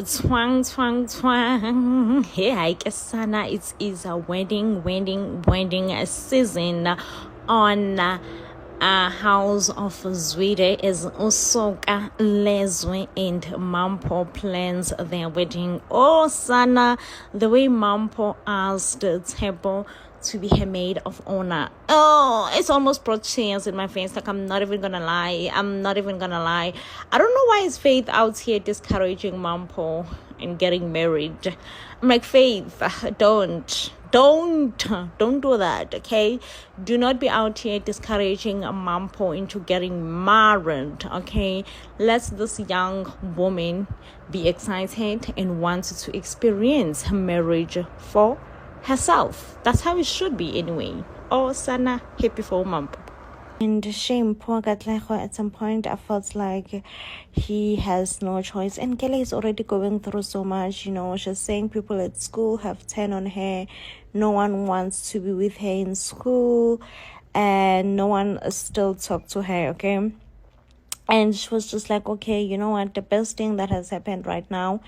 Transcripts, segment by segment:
Twang, twang, twang. Hey, I guess Sana, it is a wedding season on House of Zwide is Usoka, Leswe, and Mampho plans their wedding. Oh, Sana, the way Mampho asked Tebo to be her maid of honor. Oh, it's almost brought tears in my face. Like, I'm not even gonna lie. I don't know why is Faith out here discouraging Mampho and getting married. I'm like, Faith, don't do that, okay? Do not be out here discouraging a Mampho into getting married, okay? Let this young woman be excited and want to experience marriage for herself. That's how it should be anyway. Oh, Sana, happy for Mampho. And shame, poor Gatlejo, at some point I felt like he has no choice. And Kelly is already going through so much, she's saying people at school have turned on her. No one wants to be with her in school. And no one still talked to her, okay? And she was just like, okay, you know what? The best thing that has happened right now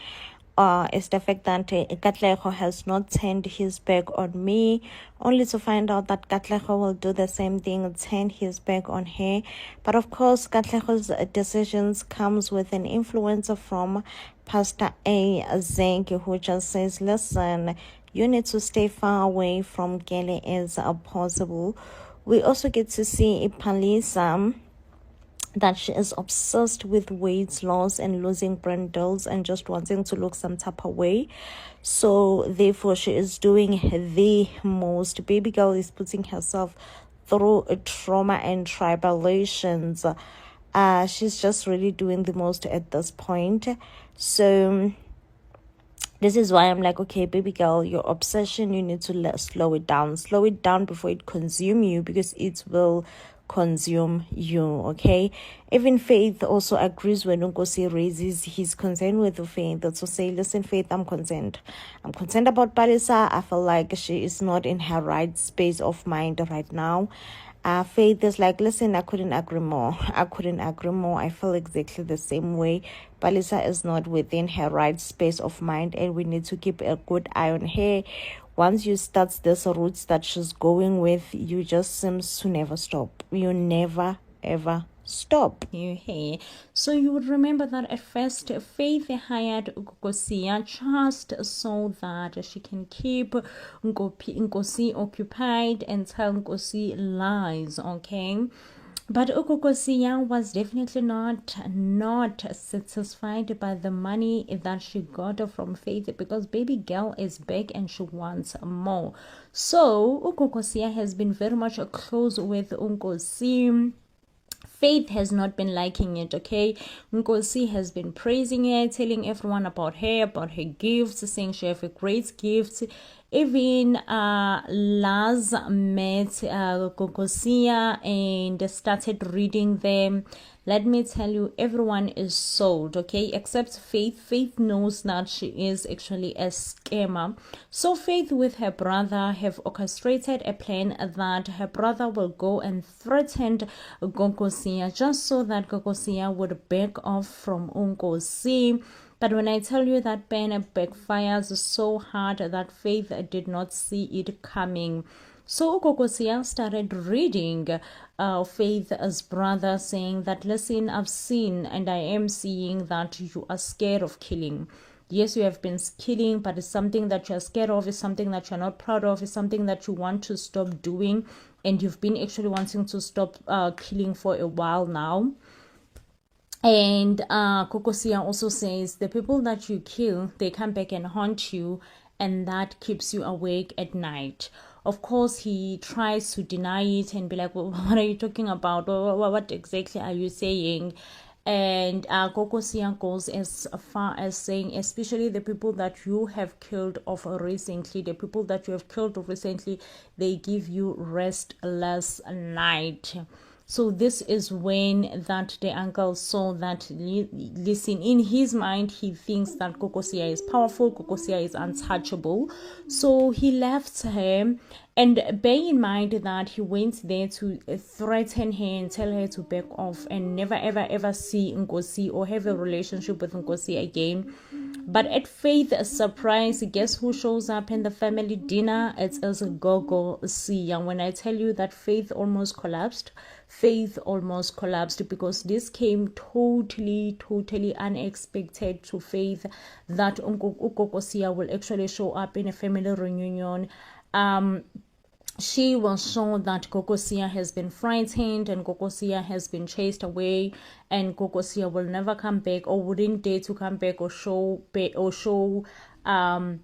is the fact that Katlego has not turned his back on me, only to find out that Katlego will do the same thing, turn his back on her. But of course, Katlego's decisions comes with an influencer from Pastor A. Zenke, who just says, listen, you need to stay far away from Gele as possible. We also get to see Palisa, that she is obsessed with weight loss and losing brand deals and just wanting to look some type of way. So therefore she is doing the most. Baby girl is putting herself through a trauma and tribulations. She's just really doing the most at this point. So this is why I'm like, okay, baby girl, your obsession, you need to slow it down before it consume you, because it will consume you, okay? Even Faith also agrees when Nkosi raises his concern with Faith, to say, listen, Faith, I'm concerned about Palisa. I feel like she is not in her right space of mind right now. Faith is like, listen, I couldn't agree more. I feel exactly the same way. Palisa is not within her right space of mind, and we need to keep a good eye on her. Once you start this route that she's going with, you just seems to never stop. You never ever stop. So you would remember that at first Faith hired Ukosia just so that she can keep Nkosi occupied and tell Nkosi lies, okay? But Ukokosia was definitely not satisfied by the money that she got from Faith, because baby girl is back and she wants more. So Ukokosia has been very much close with Nkosi. Faith has not been liking it, okay? Nkosi has been praising her, telling everyone about her gifts, saying she have a great gift. Even Laz met Kokosia and started reading them. Let me tell you, everyone is sold, okay? Except Faith. Faith knows that she is actually a scammer. So Faith with her brother have orchestrated a plan that her brother will go and threaten Kokosia just so that Kokosia would back off from Nkosi. But when I tell you that plan backfires so hard that Faith did not see it coming. So Kokosia started reading Faith's brother, saying that, listen, I've seen and I am seeing that you are scared of killing. Yes, you have been killing, but it's something that you're scared of, it's something that you're not proud of, it's something that you want to stop doing, and you've been actually wanting to stop killing for a while now. And Kokosia also says the people that you kill, they come back and haunt you, and that keeps you awake at night. Of course, he tries to deny it and be like, well, what are you talking about? What exactly are you saying? And Kokosia goes as far as saying, especially the people that you have killed recently, they give you restless night. So this is when that the uncle saw that, listen, in his mind, he thinks that Kokosia is powerful, Kokosia is untouchable. So he left her, and bear in mind that he went there to threaten her and tell her to back off and never ever see Nkosi or have a relationship with Nkosi again. But at Faith's surprise, guess who shows up in the family dinner? It's as Gogo Siya. When I tell you that Faith almost collapsed because this came totally unexpected to Faith, that Gogo Siya will actually show up in a family reunion. She was shown that Gogo Siya has been frightened and Gogo Siya has been chased away, and Gogo Siya will never come back, or wouldn't dare to come back or show her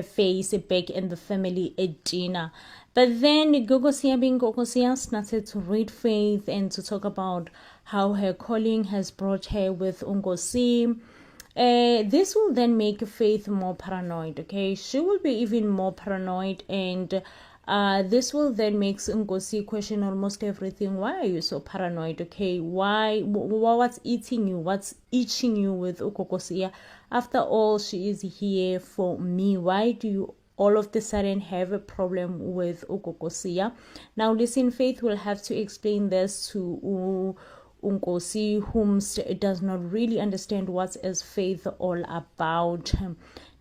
face back in the family at dinner. But then Gogo Siya, being Gogo Siya, started to read Faith and to talk about how her calling has brought her with Ungosi. This will then make Faith more paranoid. Okay, she will be even more paranoid, and this will then make Ngosi question almost everything. Why are you so paranoid? Okay, what's eating you? What's itching you with Ukokosiya? After all, she is here for me. Why do you all of the sudden have a problem with Ukokosiya? Now listen, Faith will have to explain this to Unkosi, whom does not really understand what is Faith all about.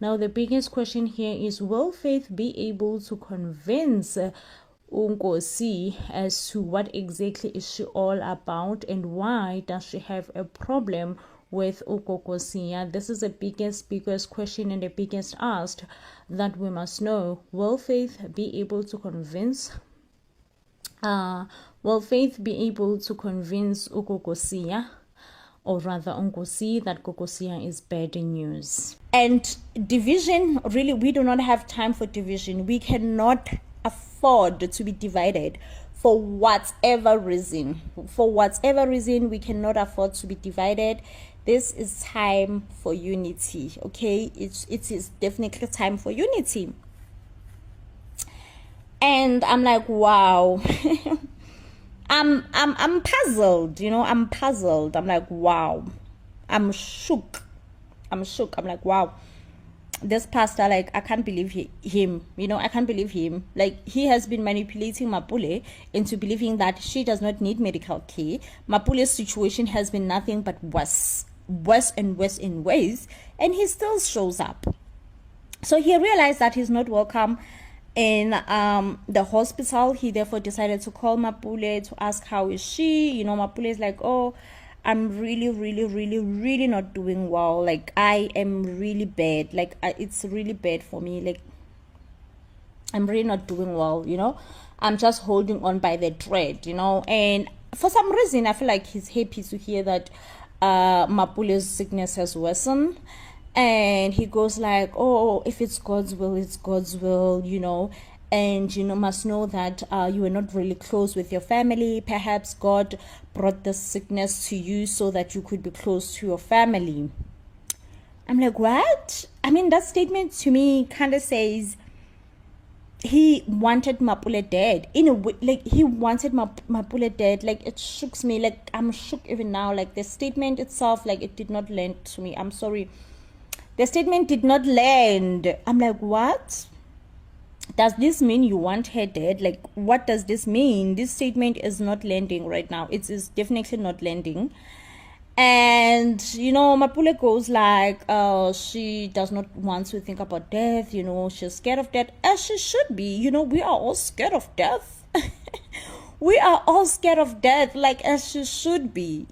Now the biggest question here is, will Faith be able to convince Unkosi as to what exactly is she all about, and why does she have a problem with Ukokosiya? This is the biggest question and the biggest ask that we must know. Will Faith be able to convince Ukokosiya, or rather Unkosi, that Ukokosiya is bad news? And division, really, we do not have time for division. We cannot afford to be divided for whatever reason. We cannot afford to be divided. This is time for unity. Okay, it is definitely time for unity. And I'm like, wow. I'm puzzled, I'm puzzled. I'm like, wow. I'm shook. I'm like, wow. This pastor, like, I can't believe him. I can't believe him. Like, he has been manipulating Mapule into believing that she does not need medical care. Mapule's situation has been nothing but worse and worse in ways, and he still shows up. So he realized that he's not welcome in the hospital. He therefore decided to call Mapule to ask how is she. Mapule is like, oh, I'm really not doing well. Like, I am really bad. Like, it's really bad for me. Like, I'm really not doing well. I'm just holding on by the thread. And for some reason, I feel like he's happy to hear that Mapule's sickness has worsened. And he goes like, oh, if it's God's will, it's God's will, and must know that you were not really close with your family. Perhaps God brought this sickness to you so that you could be close to your family. I'm like, what? I mean, that statement to me kind of says he wanted Mapule dead. In a way, like, he wanted Mapule dead. Like, it shooks me. Like, I'm shook even now. Like, the statement itself, like, it did not land to me. I'm sorry. The statement did not land. I'm like, what? Does this mean you want her dead? Like, what does this mean? This statement is not landing right now. It is definitely not landing. And, Mapule goes like, she does not want to think about death. She's scared of death, as she should be. We are all scared of death. We are all scared of death, like, as she should be,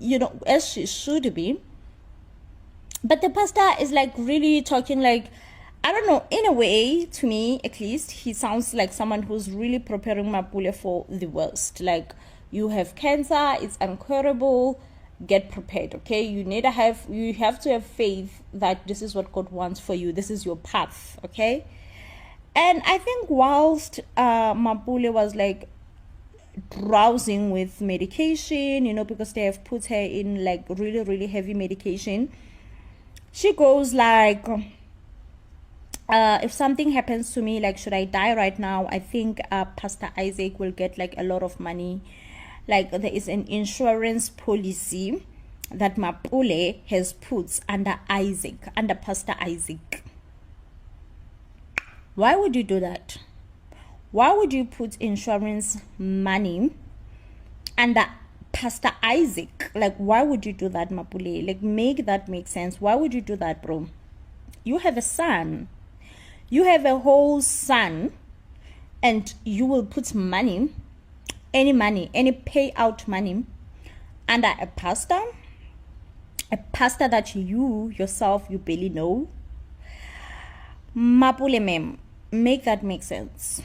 as she should be. But the pastor is like really talking like, I don't know, in a way, to me at least, he sounds like someone who's really preparing Mapule for the worst. Like, you have cancer, it's incurable, get prepared, okay? You have to have faith that this is what God wants for you. This is your path, okay? And I think whilst Mapule was like drowsing with medication, because they have put her in like really heavy medication, she goes like, if something happens to me, like, should I die right now, I think Pastor Isaac will get like a lot of money. Like, there is an insurance policy that Mapule has put under Pastor Isaac. Why would you do that? Why would you put insurance money under Pastor Isaac? Like, why would you do that, Mapule? Like, make that make sense. Why would you do that, bro? You have a son. You have a whole son, and you will put money, any payout money, under a pastor that you yourself, you barely know. Mapule mem, make that make sense.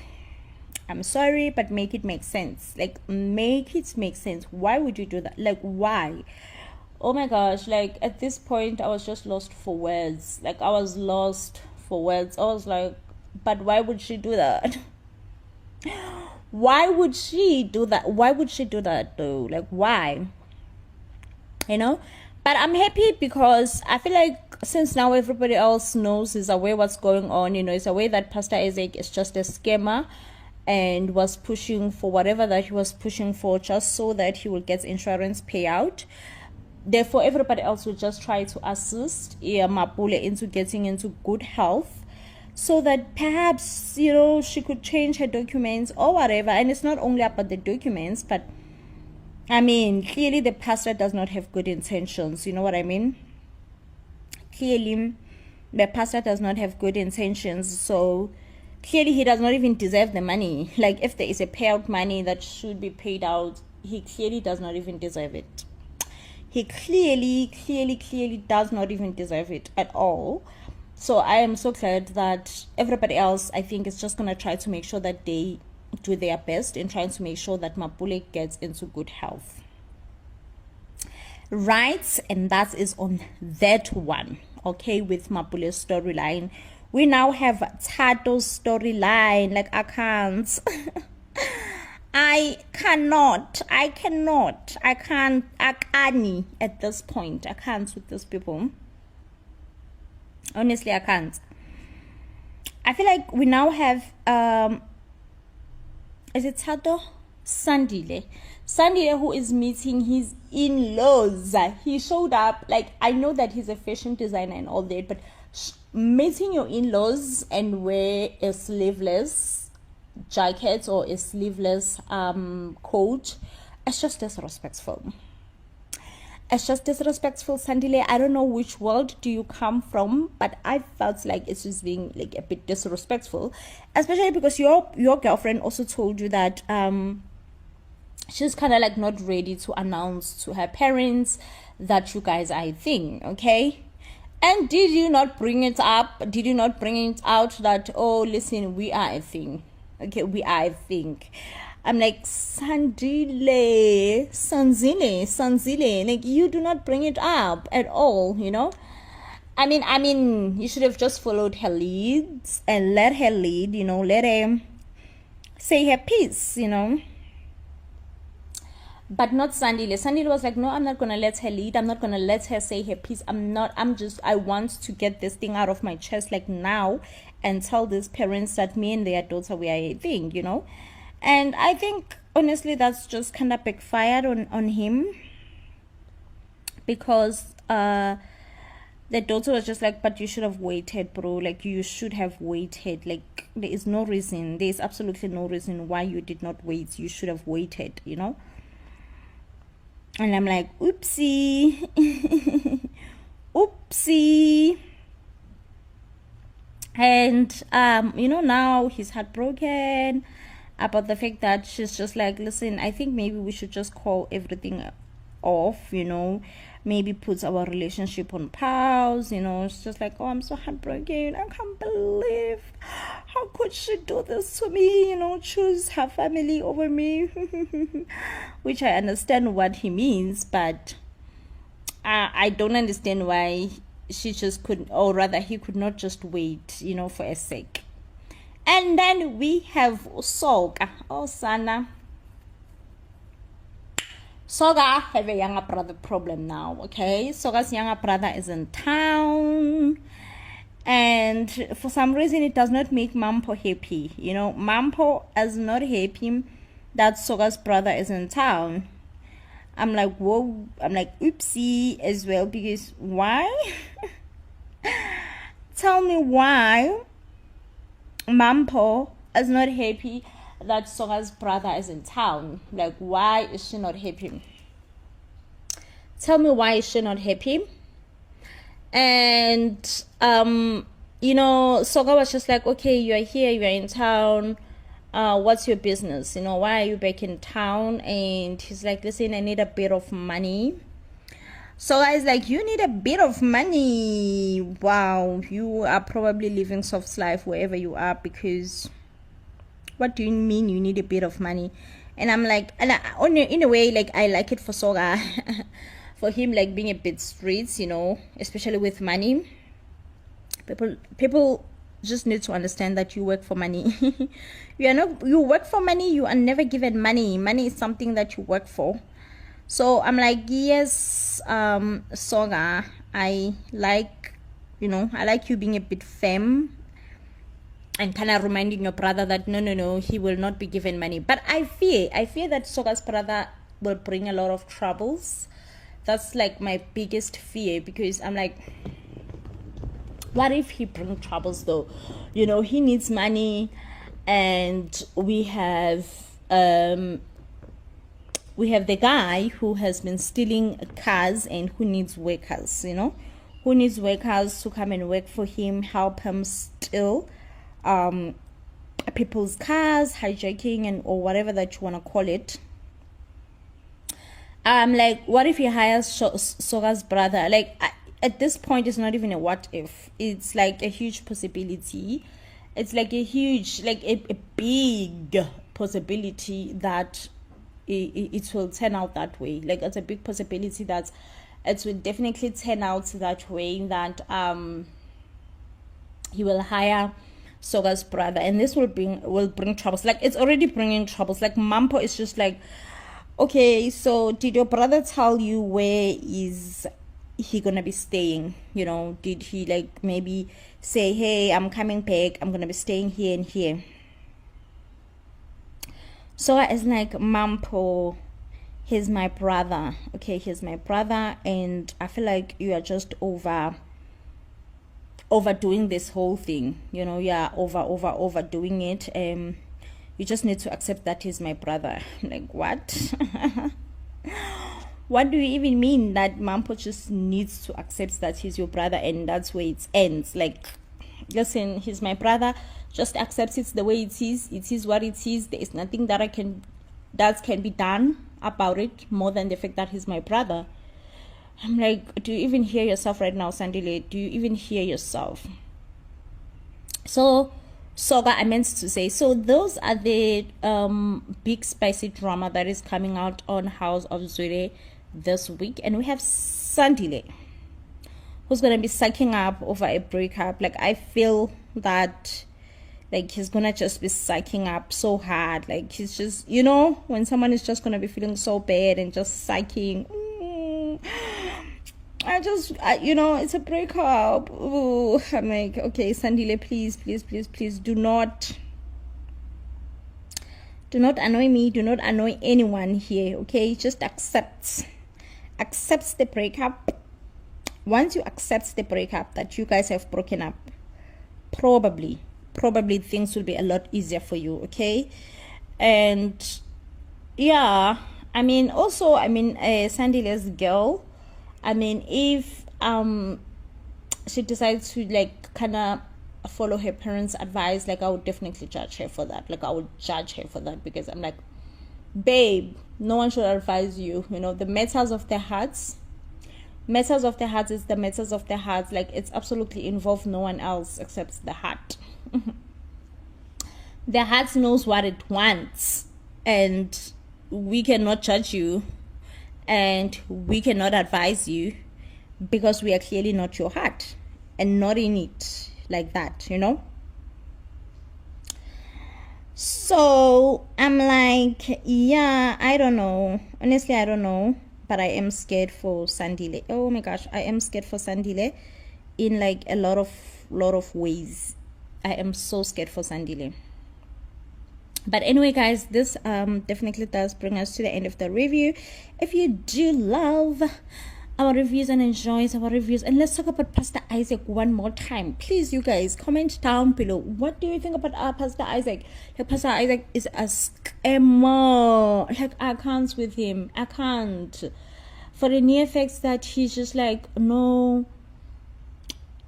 I'm sorry, but make it make sense. Like, make it make sense. Why would you do that? Like, why? Oh my gosh, like, at this point, I was just lost for words. Like, I was lost for words. I was like, but why would she do that? Why would she do that? Why would she do that, though? Like, why? You know? But I'm happy because I feel like since now everybody else knows, is aware what's going on, you know, it's aware that Pastor Isaac is just a scammer and was pushing for whatever that he was pushing for just so that he will get insurance payout. Therefore, everybody else will just try to assist Mapule into getting into good health so that perhaps, you know, she could change her documents or whatever. And it's not only about the documents, but I mean, clearly the pastor does not have good intentions. You know what I mean? Clearly, the pastor does not have good intentions. So, clearly he does not even deserve the money. Like, if there is a payout money that should be paid out, he clearly does not even deserve it. He clearly does not even deserve it at all. So I am so glad that everybody else, I think, is just going to try to make sure that they do their best in trying to make sure that Mapule gets into good health. Right? And that is on that one. Okay, with Mapule's storyline. We now have Tato's storyline. Like, I can't. I can't at this point. I can't with these people. Honestly, I can't. I feel like we now have is it Tato? Sandile, who is meeting his in-laws. He showed up. Like, I know that he's a fashion designer and all that, but meeting your in-laws and wear a sleeveless jacket or a sleeveless coat, it's just disrespectful. It's just disrespectful, Sandile. I don't know which world do you come from, but I felt like it's just being like a bit disrespectful, especially because your girlfriend also told you that she's kind of like not ready to announce to her parents that you guys are a thing, okay? And did you not bring it up? Did you not bring it out that, oh, listen, we are a thing, okay? We are a thing. I'm like, Sanzile, like, you do not bring it up at all, you know? I mean, you should have just followed her leads and let her lead, you know, let her say her piece, you know? But not Sandile. Sandile was like, no, I'm not going to let her lead. I'm not going to let her say her piece. I want to get this thing out of my chest, like, now, and tell these parents that me and their daughter, we are a thing, you know? And I think, honestly, that's just kind of backfired on him. Because the daughter was just like, but you should have waited, bro. Like, you should have waited. Like, there is no reason. There is absolutely no reason why you did not wait. You should have waited, you know? And I'm like, oopsie. Oopsie. And, you know, now he's heartbroken about the fact that she's just like, listen, I think maybe we should just call everything off, you know, maybe put our relationship on pause, you know. It's just like, oh, I'm so heartbroken. I can't believe, how could she do this to me, you know, choose her family over me. Which I understand what he means, but I don't understand why she just couldn't, or rather he could not just wait, you know, for a sec. And then we have Soga. Oh, Sana. Soga have a younger brother problem now, okay? Soga's younger brother is in town. And for some reason, it does not make Mampho happy. You know, Mampho is not happy that Soga's brother is in town. I'm like, whoa. I'm like, oopsie as well. Because why? Tell me why Mampho is not happy that Soga's brother is in town. Like, why is she not happy? Tell me why is she not happy? And Soga was just like, okay, you're here, you're in town, what's your business, why are you back in town? And he's like, listen, I need a bit of money. So I was like, you need a bit of money? Wow, you are probably living soft life wherever you are, because what do you mean you need a bit of money? And I'm like, in a way, like, I like it for Soga, for him, like, being a bit streets, especially with money. People just need to understand that you work for money. You work for money, you are never given money. Money is something that you work for. So I'm like, yes, Soga, I like you being a bit femme and kind of reminding your brother that no, he will not be given money. But I fear that Soga's brother will bring a lot of troubles. That's like my biggest fear, because I'm like, what if he brings troubles though? He needs money, and we have the guy who has been stealing cars and who needs workers, who needs workers to come and work for him, help him steal people's cars, hijacking or whatever that you want to call it. Like, what if he hires Soga's brother? Like, at this point, it's not even a what if. It's like a huge possibility. It's like a huge, like a big possibility that it will turn out that way. Like, it's a big possibility that it will definitely turn out that way, that he will hire Soga's brother, and this will bring troubles. Like, it's already bringing troubles. Like, Mampho is just like, okay, so did your brother tell you where is he gonna be staying? Did he like maybe say, hey, I'm coming back, I'm gonna be staying here and here? So it's like, Mampho, he's my brother. Okay, he's my brother, and I feel like you are just overdoing this whole thing. Yeah, overdoing it. You just need to accept that he's my brother. Like, what? What do you even mean that Mampho just needs to accept that he's your brother and that's where it ends? Like, listen, he's my brother, just accept it the way it is. It is what it is. There is nothing that can be done about it more than the fact that he's my brother. I'm like, do you even hear yourself right now, Sandile? Do you even hear yourself? So Soga, I meant to say, so those are the big spicy drama that is coming out on House of Zwide this week. And we have Sandile, who's gonna be sucking up over a breakup. Like, I feel that, like, he's gonna just be sucking up so hard. Like, he's just, when someone is just gonna be feeling so bad and just sucking. It's a breakup. Ooh, I'm like, okay, Sandile, please do not annoy me. Do not annoy anyone here. Okay, just accept the breakup. Once you accept the breakup, that you guys have broken up, probably things will be a lot easier for you. Okay, and yeah, Sandile's girl, if she decides to like kind of follow her parents' advice, like, I would definitely judge her for that. Like, I would judge her for that, because I'm like, babe, no one should advise you. The matters of the hearts is the matters of the hearts. Like, it's absolutely involved no one else except the heart. The heart knows what it wants, and we cannot judge you, and we cannot advise you, because we are clearly not your heart and not in it like that. So I'm like, yeah, I don't know. Honestly, I don't know, but I am scared for Sandile. Oh my gosh, I am scared for Sandile in like a lot of ways. I am so scared for Sandile. But anyway, guys, this definitely does bring us to the end of the review. If you do love our reviews and enjoys our reviews, and let's talk about Pastor Isaac one more time, please, you guys, comment down below. What do you think about our Pastor Isaac? Like, Pastor Isaac is a scammer. Like, I can't with him. I can't. For the near effects that he's just like, no,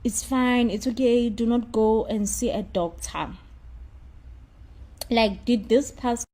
it's fine, it's okay, do not go and see a doctor. Like, did this person